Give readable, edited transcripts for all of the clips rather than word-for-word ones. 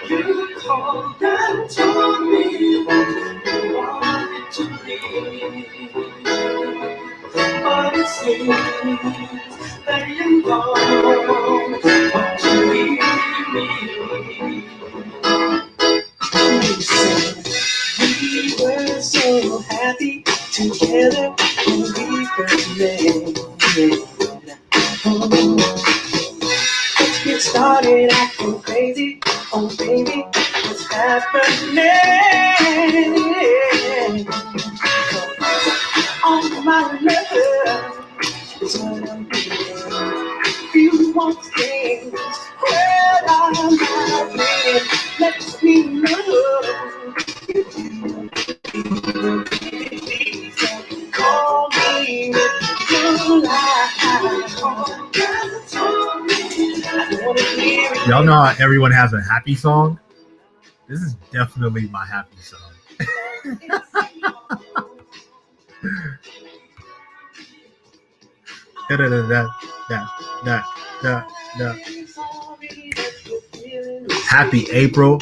You called and told me you wanted to leave, but it seems that you're gone. Won't you leave me? You said we were so happy together when we first met. Let's get started acting crazy. Oh baby, what's happening? On my love is what I'm doing. You want things where I'm happening. Let me know. Please don't call me with your lies. Y'all know how everyone has a happy song? This is definitely my happy song. Happy April,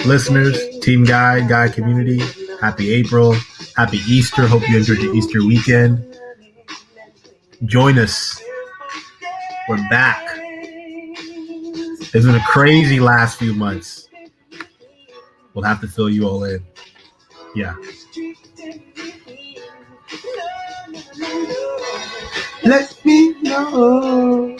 listeners, Team Guy community. Happy April. Happy Easter. Hope you enjoyed your Easter weekend. Join us. We're back. It's been a crazy last few months. We'll have to fill you all in. Yeah. Let me know.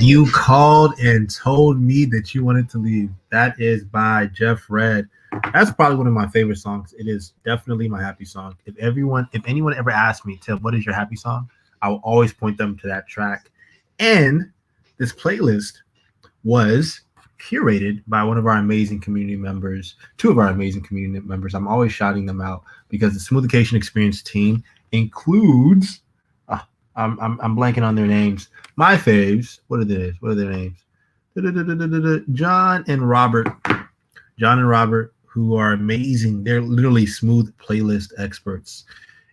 You called and told me that you wanted to leave. That is by Jeff Red. That's probably one of my favorite songs. It is definitely my happy song. If anyone ever asked me, Tim, what is your happy song? I will always point them to that track. And this playlist was curated by one of our amazing community members, two of our amazing community members. I'm always shouting them out because the Smoothication Experience team includes, I'm blanking on their names. My faves, what are their names? John and Robert, who are amazing. They're literally smooth playlist experts.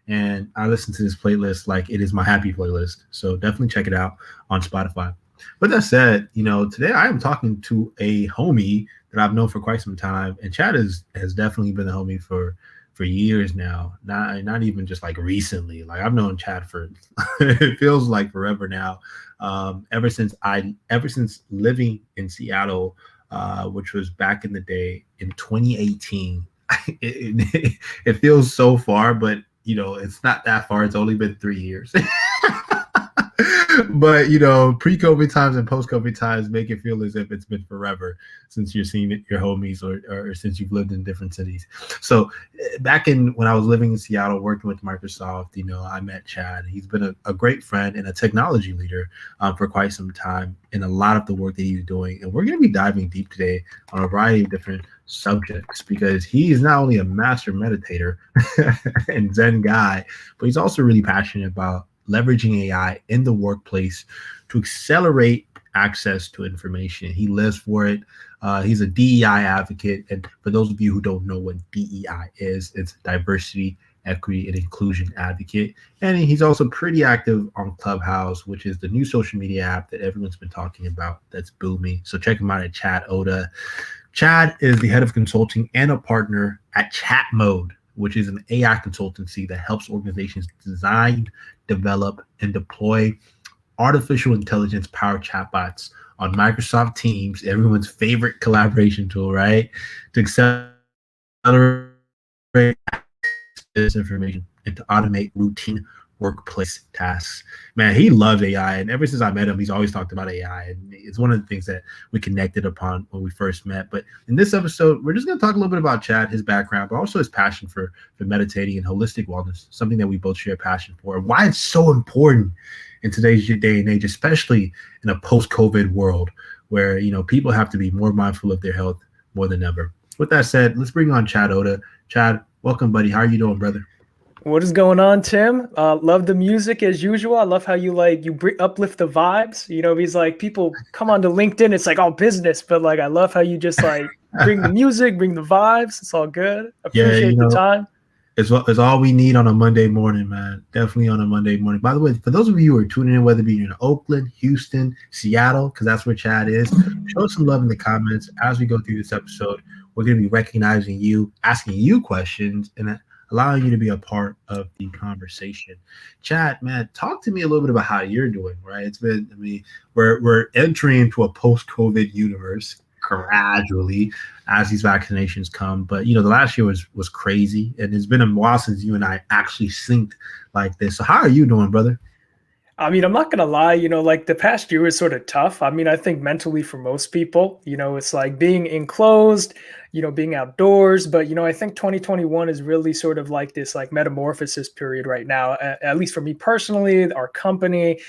And I listen to this playlist like it is my happy playlist. So definitely check it out on Spotify. But that said, today I am talking to a homie that I've known for quite some time. And Chad has definitely been a homie for years now. Not even just like recently. Like I've known Chad for it feels like forever now. Ever since living in Seattle, which was back in the day in 2018. It feels so far, but it's not that far. It's only been 3 years. But pre-COVID times and post-COVID times make it feel as if it's been forever since you're seeing your homies or since you've lived in different cities. So back when I was living in Seattle working with Microsoft, I met Chad. He's been a great friend and a technology leader for quite some time in a lot of the work that he's doing. And we're going to be diving deep today on a variety of different subjects because he is not only a master meditator and Zen guy, but he's also really passionate about leveraging AI in the workplace to accelerate access to information. He lives for it. He's a DEI advocate. And for those of you who don't know what DEI is, it's diversity, equity, and inclusion advocate. And he's also pretty active on Clubhouse, which is the new social media app that everyone's been talking about that's booming. So check him out at Chad Oda. Chad is the head of consulting and a partner at Chat Mode, which is an AI consultancy that helps organizations design, develop, and deploy artificial intelligence-powered chatbots on Microsoft Teams, everyone's favorite collaboration tool, right? To accelerate this information and to automate routine workplace tasks. Man, he loves AI, and ever since I met him, he's always talked about AI, and it's one of the things that we connected upon when we first met. But in this episode, we're just going to talk a little bit about Chad, his background, but also his passion for meditating and holistic wellness, something that we both share a passion for, and why it's so important in today's day and age, especially in a post-COVID world where people have to be more mindful of their health more than ever. With that said, let's bring on Chad Oda. Chad, welcome, buddy. How are you doing, brother? What is going on, Tim? Love the music as usual. I love how uplift the vibes. He's like people come onto LinkedIn, it's like all business, but like I love how you just like bring the music, bring the vibes. It's all good. Yeah, Appreciate the time. it's all we need on a Monday morning, man. Definitely on a Monday morning. By the way, for those of you who are tuning in, whether it be in Oakland, Houston, Seattle, because that's where Chad is, show some love in the comments as we go through this episode. We're going to be recognizing you, asking you questions, and allowing you to be a part of the conversation. Chad, man, talk to me a little bit about how you're doing. Right? We're entering into a post-COVID universe gradually as these vaccinations come. But the last year was crazy, and it's been a while since you and I actually synced like this. So how are you doing, brother? I mean, I'm not gonna lie, like the past year was sort of tough. I mean, I think mentally for most people, it's like being enclosed, being outdoors. But I think 2021 is really sort of like this like metamorphosis period right now, at least for me personally, our company,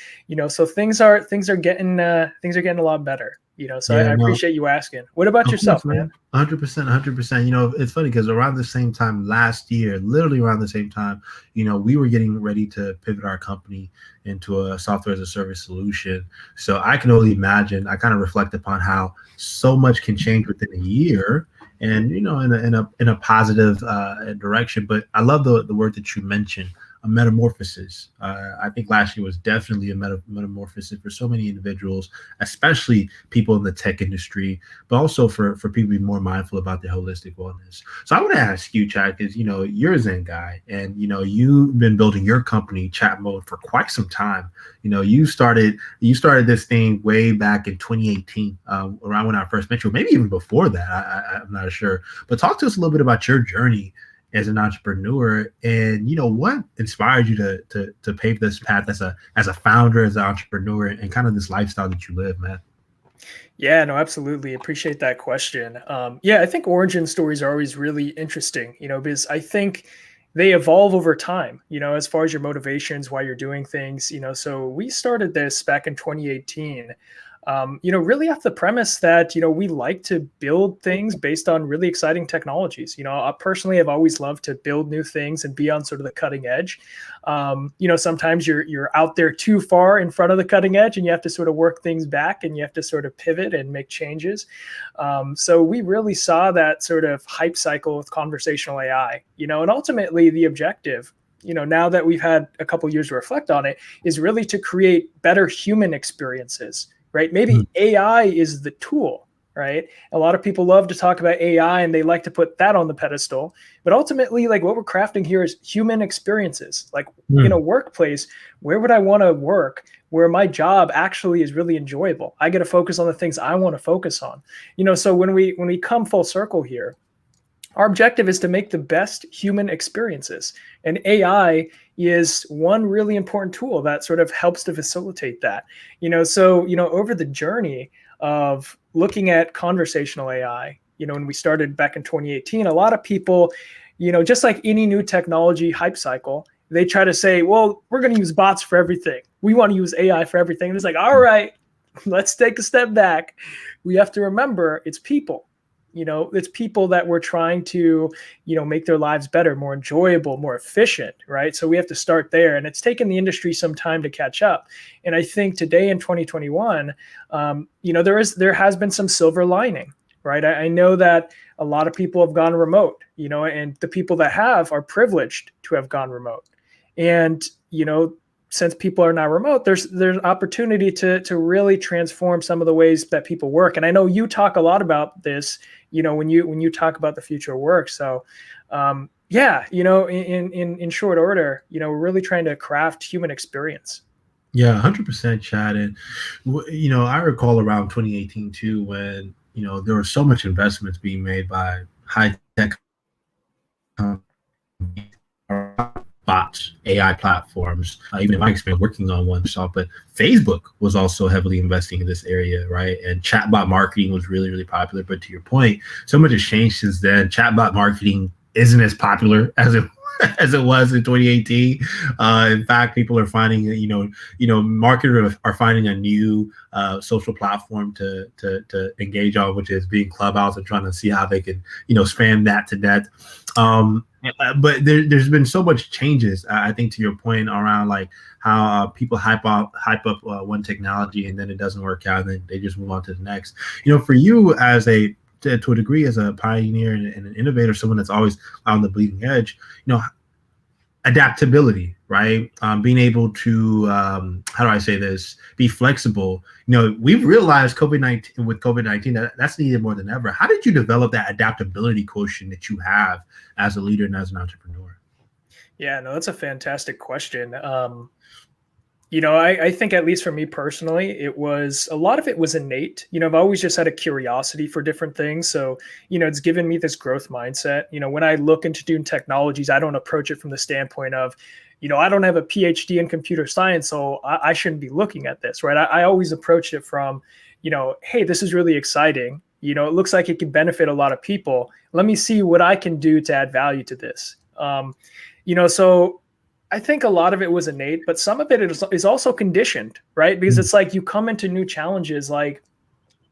so things are getting a lot better. So I Yeah, no, appreciate you asking. What about of course, yourself, man. man? 100%, 100%. It's funny because around the same time last year, literally around the same time, we were getting ready to pivot our company into a software as a service solution. So I can only imagine. I kind of reflect upon how so much can change within a year, and in a positive direction. But I love the word that you mentioned, a metamorphosis. I think last year was definitely a metamorphosis for so many individuals, especially people in the tech industry, but also for people to be more mindful about their holistic wellness. So I want to ask you, Chad, because you're a Zen guy, and you've been building your company, Chat Mode, for quite some time. You started this thing way back in 2018, around when I first met you, maybe even before that. I'm not sure, but talk to us a little bit about your journey as an entrepreneur, and what inspired you to pave this path as a founder, as an entrepreneur, and kind of this lifestyle that you live, man. Yeah, no, absolutely. Appreciate that question. Yeah, I think origin stories are always really interesting, because I think they evolve over time, as far as your motivations, why you're doing things, So we started this back in 2018, really off the premise that, we like to build things based on really exciting technologies. I personally have always loved to build new things and be on sort of the cutting edge. Sometimes you're out there too far in front of the cutting edge, and you have to sort of work things back, and you have to sort of pivot and make changes. So we really saw that sort of hype cycle with conversational AI, and ultimately the objective, now that we've had a couple years to reflect on it, is really to create better human experiences, right? Mm. Maybe AI is the tool, right? A lot of people love to talk about AI and they like to put that on the pedestal. But ultimately, like what we're crafting here is human experiences. Like in a Mm. workplace, where would I want to work where my job actually is really enjoyable? I get to focus on the things I want to focus on. So when we come full circle here, our objective is to make the best human experiences. And AI is one really important tool that sort of helps to facilitate that. Over the journey of looking at conversational AI, when we started back in 2018, a lot of people, just like any new technology hype cycle, they try to say, well, we're going to use bots for everything. We want to use AI for everything. And it's like, all right, let's take a step back. We have to remember it's people. It's people that we're trying to, make their lives better, more enjoyable, more efficient, right? So we have to start there. And it's taken the industry some time to catch up. And I think today in 2021, there has been some silver lining, right? I know that a lot of people have gone remote, and the people that are privileged to have gone remote. And, since people are now remote, there's opportunity to really transform some of the ways that people work. And I know you talk a lot about this, when you talk about the future of work. So yeah, in short order, we're really trying to craft human experience. Yeah, 100%, Chad. And I recall around 2018 too, when there was so much investments being made by high tech bots, AI platforms. Even in my experience working on one myself, but Facebook was also heavily investing in this area, right? And chatbot marketing was really, really popular. But to your point, so much has changed since then. Chatbot marketing isn't as popular as it as it was in 2018. In fact, people are finding, marketers are finding a new social platform to engage on, which is being Clubhouse, and trying to see how they can, spam that to death. But there's been so much changes. I think to your point around like how people hype up one technology and then it doesn't work out, and then they just move on to the next. For you as to a degree as a pioneer and an innovator, someone that's always on the bleeding edge, adaptability, right? Being able to, how do I say this? Be flexible. We've realized COVID-19 that's needed more than ever. How did you develop that adaptability quotient that you have as a leader and as an entrepreneur? Yeah, no, that's a fantastic question. I think at least for me personally, a lot of it was innate. I've always just had a curiosity for different things. So, it's given me this growth mindset. When I look into doing technologies, I don't approach it from the standpoint of, I don't have a PhD in computer science, so I shouldn't be looking at this, right? I always approached it from, hey, this is really exciting. It looks like it could benefit a lot of people. Let me see what I can do to add value to this. So I think a lot of it was innate, but some of it is also conditioned, right? Because it's like you come into new challenges. Like,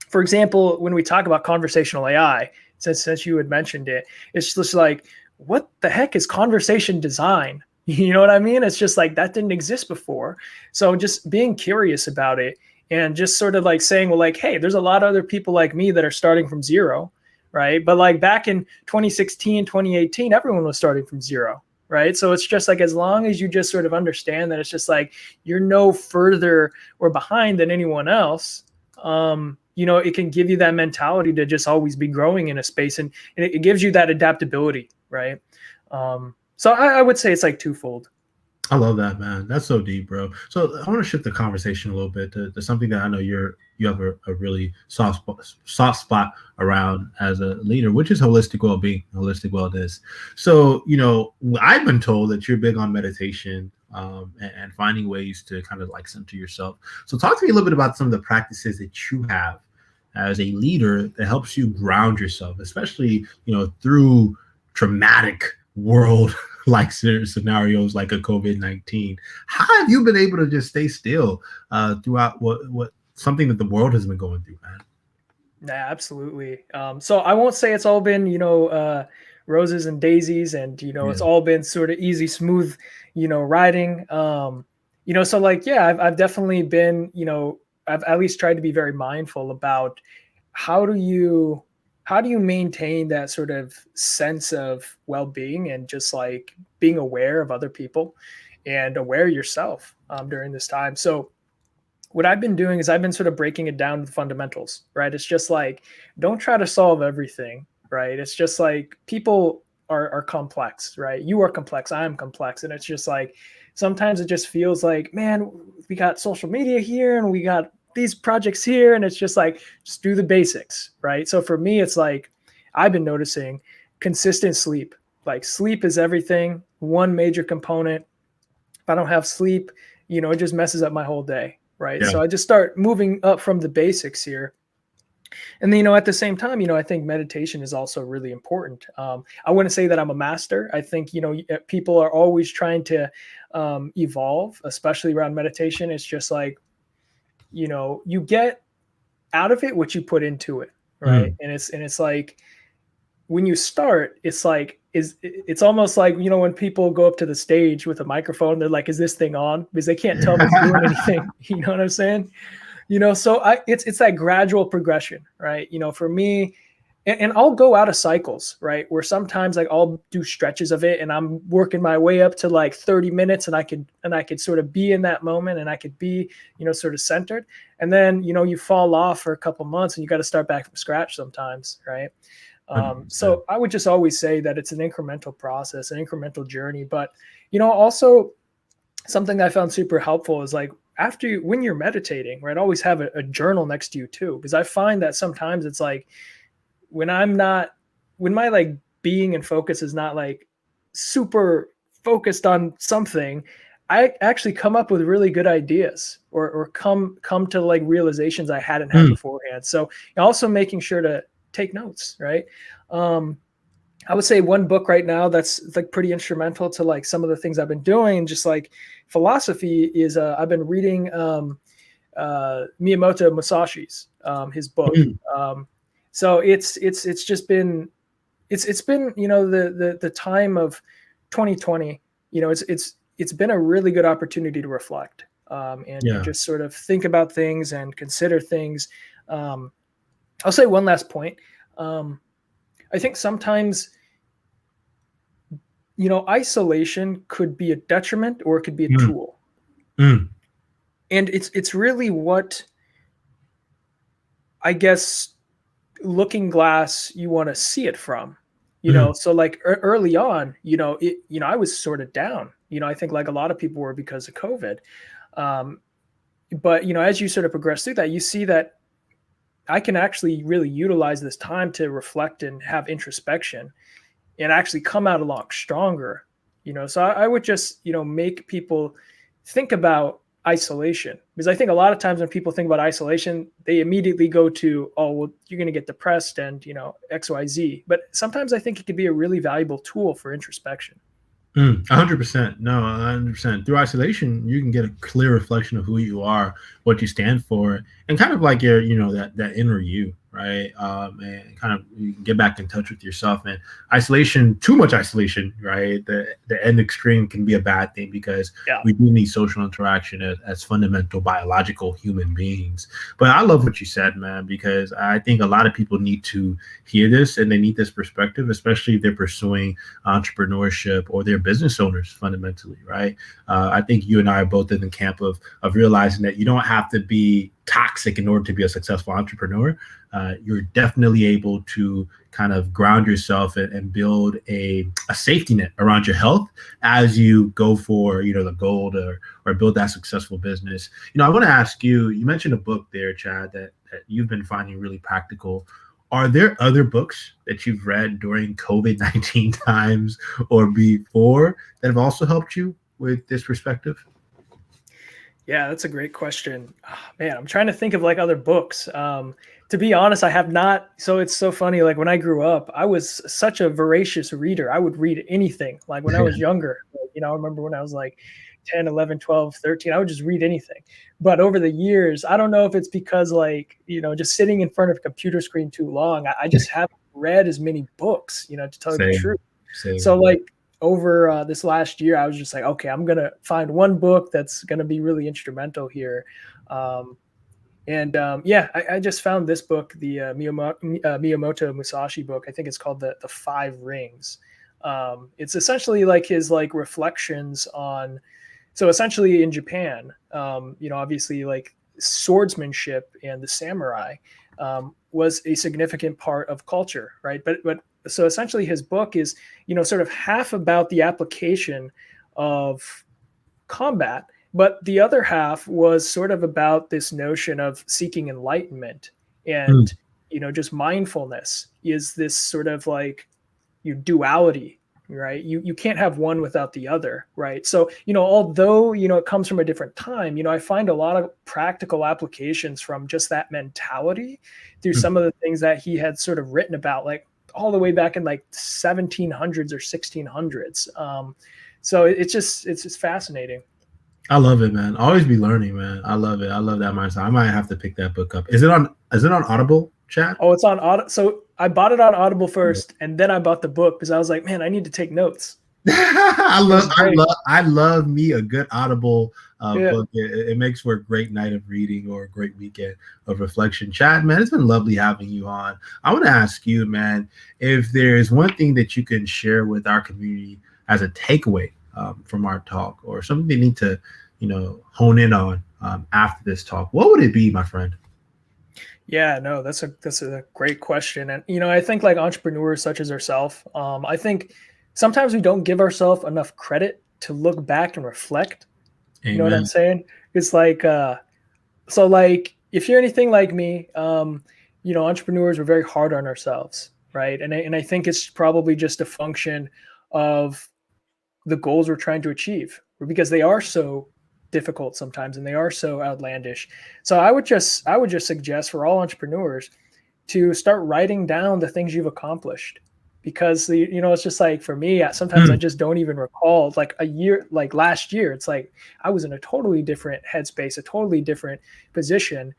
for example, when we talk about conversational AI, since you had mentioned it, it's just like, what the heck is conversation design? You know what I mean? It's just like that didn't exist before. So just being curious about it and just sort of like saying, well, like, hey, there's a lot of other people like me that are starting from zero, right? But like back in 2016, 2018, everyone was starting from zero. Right. So it's just like, as long as you just sort of understand that it's just like you're no further or behind than anyone else, it can give you that mentality to just always be growing in a space, and it gives you that adaptability. Right. So I would say it's like twofold. I love that, man. That's so deep, bro. So I want to shift the conversation a little bit to something that I know you have a really soft spot around as a leader, which is holistic well-being, holistic wellness. So I've been told that you're big on meditation and finding ways to kind of like center yourself. So talk to me a little bit about some of the practices that you have as a leader that helps you ground yourself, especially through traumatic world like scenarios like a COVID-19. How have you been able to just stay still throughout what something that the world has been going through, man? Yeah, absolutely. So I won't say it's all been, roses and daisies, and it's all been sort of easy, smooth, riding. So like, yeah, I've definitely been, I've at least tried to be very mindful about how do you maintain that sort of sense of well-being and just like being aware of other people and aware yourself during this time. So what I've been doing is I've been sort of breaking it down to the fundamentals, right? It's just like, don't try to solve everything, right? It's just like people are complex, right? You are complex, I am complex. And it's just like, sometimes it just feels like, man, we got social media here and we got these projects here. And it's just like, just do the basics, right? So for me, it's like, I've been noticing consistent sleep. Like sleep is everything, one major component. If I don't have sleep, it just messes up my whole day. Right. Yeah. So I just start moving up from the basics here. And then, at the same time, I think meditation is also really important. I wouldn't say that I'm a master. I think, people are always trying to evolve, especially around meditation. It's just like, you get out of it what you put into it. Right. And it's like, when you start, it's like, it's almost like, when people go up to the stage with a microphone, they're like, is this thing on? Because they can't tell if it's doing anything. You know what I'm saying? So it's that gradual progression, right? For me, and I'll go out of cycles, right? Where sometimes like I'll do stretches of it and I'm working my way up to like 30 minutes and I could sort of be in that moment and I could be, sort of centered. And then, you fall off for a couple months and you got to start back from scratch sometimes, right? So I would just always say that it's an incremental process, an incremental journey. But, also something that I found super helpful is like when you're meditating, right, always have a journal next to you too. Because I find that sometimes it's like when my like being and focus is not like super focused on something, I actually come up with really good ideas or come to like realizations I hadn't had beforehand. So also making sure to take notes, right? I would say one book right now that's like pretty instrumental to like some of the things I've been doing, just like philosophy, is I've been reading Miyamoto Musashi's his book. So it's just been it's been, the time of 2020, it's been a really good opportunity to reflect, and Yeah. just sort of think about things and consider things. Um, I'll say one last point. Um, I think sometimes, isolation could be a detriment or it could be a Mm, tool. mm, And it's really what, I guess, looking glass you want to see it from. mm, So like early on, I was sort of down. I think like a lot of people were because of COVID. Um, but as you sort of progress through that, you see that I can actually really utilize this time to reflect and have introspection and actually come out a lot stronger. So I would just, make people think about isolation, because I think a lot of times when people think about isolation, they immediately go to, oh, well, you're going to get depressed and, XYZ. But sometimes I think it could be a really valuable tool for introspection. 100%. No, 100%. Through isolation, you can get a clear reflection of who you are, what you stand for, and kind of like your, that inner you, right? And kind of you can get back in touch with yourself. And isolation, too much isolation, right? The end extreme can be a bad thing because Yeah. we do need social interaction as fundamental biological human beings. But I love what you said, man, because I think a lot of people need to hear this and they need this perspective, especially if they're pursuing entrepreneurship or they're business owners fundamentally, right? I think you and I are both in the camp of realizing that you don't have to be toxic in order to be a successful entrepreneur. You're definitely able to kind of ground yourself and build a safety net around your health as you go for the goal or build that successful business. I want to ask you. You mentioned a book there, Chad, that you've been finding really practical. Are there other books that you've read during COVID-19 times or before that have also helped you with this perspective? Yeah, that's a great question. Man, I'm trying to think of like other books. To be honest, I have not. So it's so funny. Like when I grew up, I was such a voracious reader. I would read anything. Like when I was younger, I remember when I was like 10, 11, 12, 13, I would just read anything. But over the years, I don't know if it's because like, just sitting in front of a computer screen too long, I just haven't read as many books, to tell you the Same, truth. So same. like over this last year, I was just like, okay, I'm gonna find one book that's gonna be really instrumental here. Yeah, I just found this book, the Miyamoto Musashi book. I think it's called the Five Rings. It's essentially like his like reflections on. So essentially in Japan, obviously like swordsmanship and the samurai was a significant part of culture, right? But so essentially his book is, sort of half about the application of combat, but the other half was sort of about this notion of seeking enlightenment Mm, and, just mindfulness is this sort of like your duality, right? You can't have one without the other, right? So although it comes from a different time, I find a lot of practical applications from just that mentality through mm. some of the things that he had sort of written about, like all the way back in like 1700s or 1600s. So it's just fascinating. I love it, man. Always be learning, man. I love it. I love that mindset. I might have to pick that book up. Is it on Audible, Chad? Oh, it's on Audible. So I bought it on Audible first, and then I bought the book because I was like, man, I need to take notes. I It love was I great. love I love me a good Audible Yeah. book. It makes for a great night of reading or a great weekend of reflection. Chad, man, it's been lovely having you on. I want to ask you, man, if there's one thing that you can share with our community as a takeaway from our talk, or something they need to, hone in on after this talk, what would it be, my friend? Yeah, no, that's a great question. And I think like entrepreneurs such as ourselves, I think sometimes we don't give ourselves enough credit to look back and reflect. You know what I'm Amen. saying? It's like so like if you're anything like me, entrepreneurs are very hard on ourselves, right? And I think it's probably just a function of the goals we're trying to achieve, because they are so difficult sometimes and they are so outlandish. So I would just suggest for all entrepreneurs to start writing down the things you've accomplished, because it's just like for me, sometimes I Mm, just don't even recall like a year, like last year, it's like I was in a totally different headspace, a totally different position.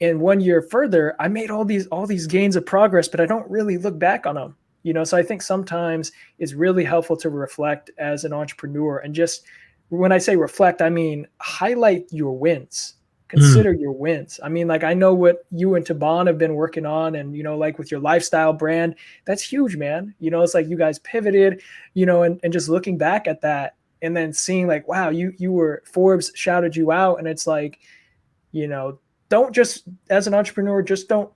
And 1 year further, I made all these gains of progress, but I don't really look back on them. So I think sometimes it's really helpful to reflect as an entrepreneur, and just when I say reflect, I mean highlight your wins. Mm. Consider your wins. I mean, like, I know what you and Taban have been working on, and like with your lifestyle brand, that's huge, man. It's like you guys pivoted, and just looking back at that and then seeing like, wow, you were, Forbes shouted you out, and it's like, don't just, as an entrepreneur, just don't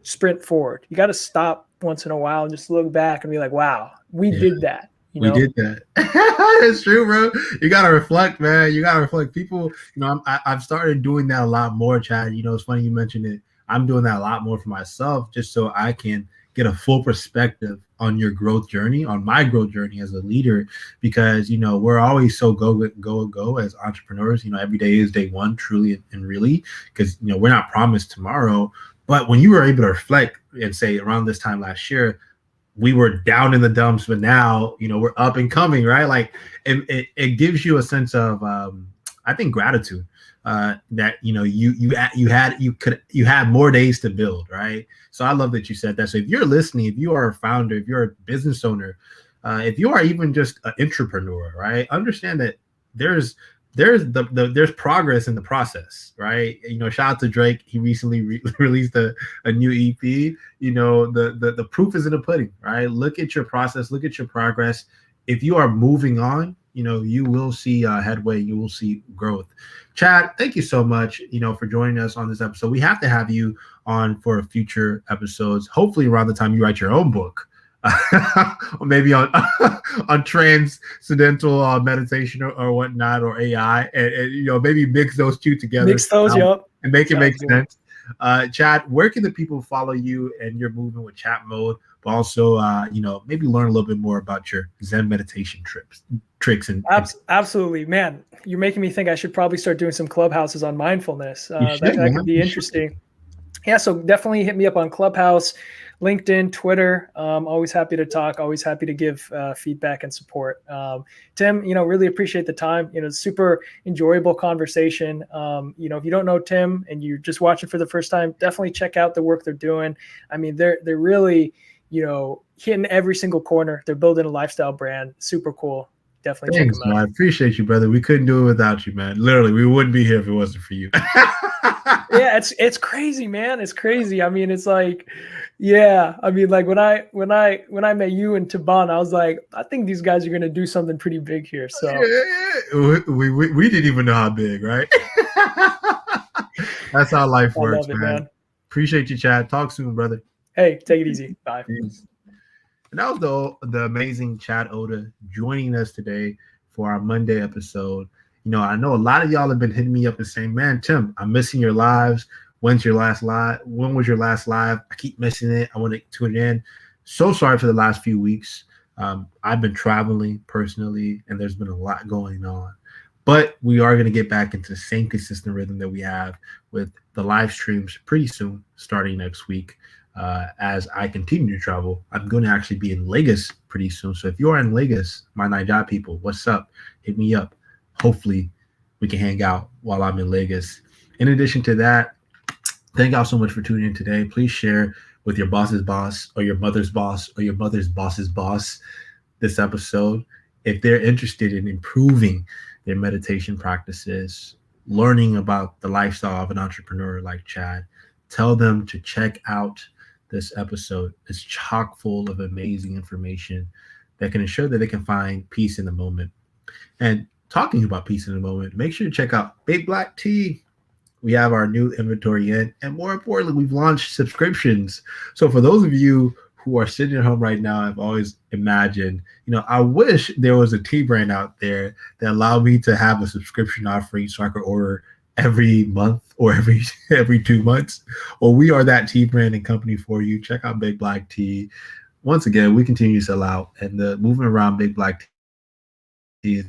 sprint forward. You got to stop once in a while and just look back and be like, wow, we Yeah. did that. We did that. It's true, bro. You gotta reflect, man. You gotta reflect. People, I've started doing that a lot more, Chad. It's funny you mentioned it. I'm doing that a lot more for myself, just so I can get a full perspective on your growth journey, on my growth journey as a leader, because we're always so go as entrepreneurs. Every day is day one, truly and really, because we're not promised tomorrow. But when you were able to reflect and say, around this time last year, we were down in the dumps, but now we're up and coming, right? Like it gives you a sense of I think gratitude, that you had more days to build, right? So I love that you said that. So if you're listening, if you are a founder, if you're a business owner, if you are even just an entrepreneur, right, understand that there's progress in the process, right? Shout out to Drake. He recently released a new EP. The proof is in the pudding, right? Look at your process, look at your progress. If you are moving on, you will see headway, you will see growth. Chad, thank you so much, for joining us on this episode. We have to have you on for future episodes, hopefully around the time you write your own book. Or maybe on transcendental meditation or whatnot, or AI, and maybe mix those two together, and make it make sense. Chad, where can the people follow you and your movement with Chat Mode, but also maybe learn a little bit more about your Zen meditation tricks and absolutely, man. You're making me think I should probably start doing some clubhouses on mindfulness. That could be interesting. Yeah, so definitely hit me up on Clubhouse, LinkedIn, Twitter. Always happy to talk. Always happy to give feedback and support. Tim, really appreciate the time. Super enjoyable conversation. If you don't know Tim and you're just watching for the first time, definitely check out the work they're doing. I mean, they're really, hitting every single corner. They're building a lifestyle brand. Super cool. Definitely Thanks, check them out. I appreciate you, brother. We couldn't do it without you, man. Literally, we wouldn't be here if it wasn't for you. Yeah, it's crazy, man. It's crazy. I mean, it's like, yeah. I mean, like when I met you and Taban, I was like, I think these guys are gonna do something pretty big here. So yeah. We didn't even know how big, right? That's how life works, man. Appreciate you, Chad. Talk soon, brother. Hey, take it easy. Bye. Peace. And that was the amazing Chad Oda joining us today for our Monday episode. I know a lot of y'all have been hitting me up and saying, man, Tim, I'm missing your lives. When's your last live? When was your last live? I keep missing it. I want to tune in. So sorry for the last few weeks. I've been traveling personally, and there's been a lot going on. But we are going to get back into the same consistent rhythm that we have with the live streams pretty soon, starting next week. As I continue to travel, I'm going to actually be in Lagos pretty soon. So if you are in Lagos, my Nigeria people, what's up? Hit me up. Hopefully we can hang out while I'm in Lagos. In addition to that, thank y'all so much for tuning in today. Please share with your boss's boss, or your mother's boss, or your mother's boss's boss this episode. If they're interested in improving their meditation practices, learning about the lifestyle of an entrepreneur like Chad, tell them to check out this episode. It's chock full of amazing information that can ensure that they can find peace in the moment. And talking about peace in the moment, make sure to check out Big Black Tea. We have our new inventory in, and more importantly, we've launched subscriptions. So for those of you who are sitting at home right now, I've always imagined, I wish there was a tea brand out there that allowed me to have a subscription offering so I could order every month or every 2 months. Well, we are that tea brand and company for you. Check out Big Black Tea. Once again, we continue to sell out, and the movement around Big Black Tea is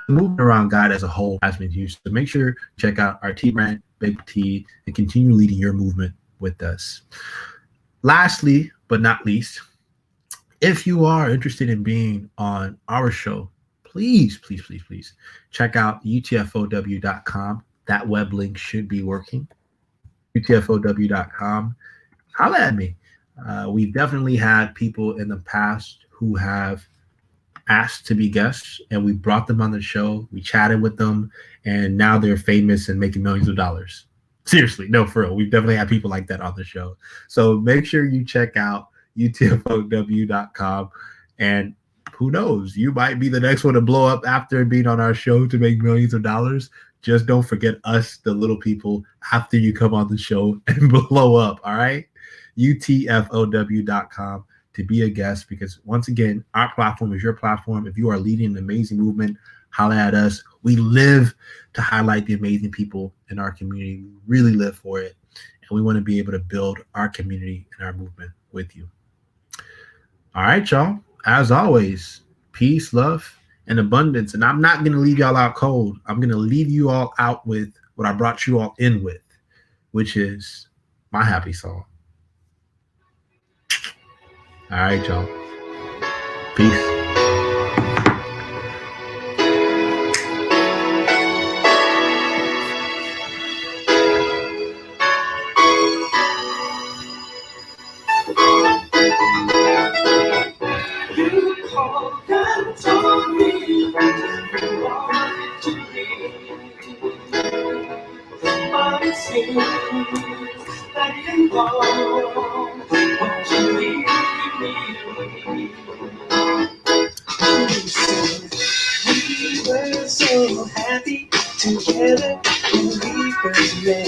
moving around God as a whole has been huge. So make sure to check out our tea brand, Big Tea, and continue leading your movement with us. Lastly, but not least, if you are interested in being on our show, please check out utfow.com. That web link should be working. utfow.com. Holla at me. We've definitely had people in the past who have asked to be guests, and we brought them on the show. We chatted with them, and now they're famous and making millions of dollars. Seriously, no, for real. We've definitely had people like that on the show. So make sure you check out utfow.com. And who knows, you might be the next one to blow up after being on our show to make millions of dollars. Just don't forget us, the little people, after you come on the show and blow up. All right. utfow.com to be a guest, because once again, our platform is your platform. If you are leading an amazing movement, holla at us. We live to highlight the amazing people in our community. We really live for it. And we want to be able to build our community and our movement with you. All right, y'all. As always, peace, love, and abundance. And I'm not going to leave y'all out cold. I'm going to leave you all out with what I brought you all in with, which is my happy song. All right, y'all. Peace. You called and told me that you wanted to be, but it seems that it involved what you need. You said we were so happy together when we first met.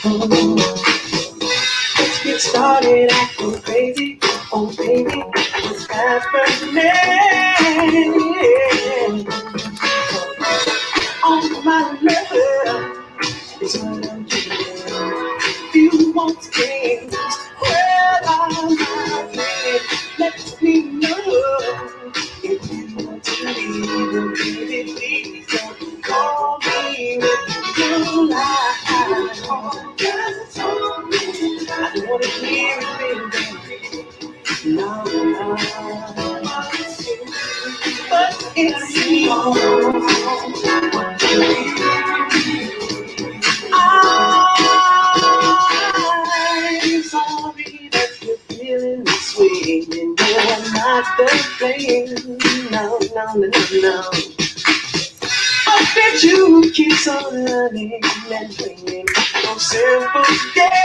Oh, let's get started acting crazy. Oh, baby, what's happening? On my love is what I'm doing. You want things, well, I'm not ready. Let me know if you want to leave. Baby, please don't call me with your lies. Just told me I don't want to hear it, baby. No, no, but it's I'm sorry that you're feeling this way, and you're not the blame. No, no, no, no, no. I bet you keep on running and playing no simple game.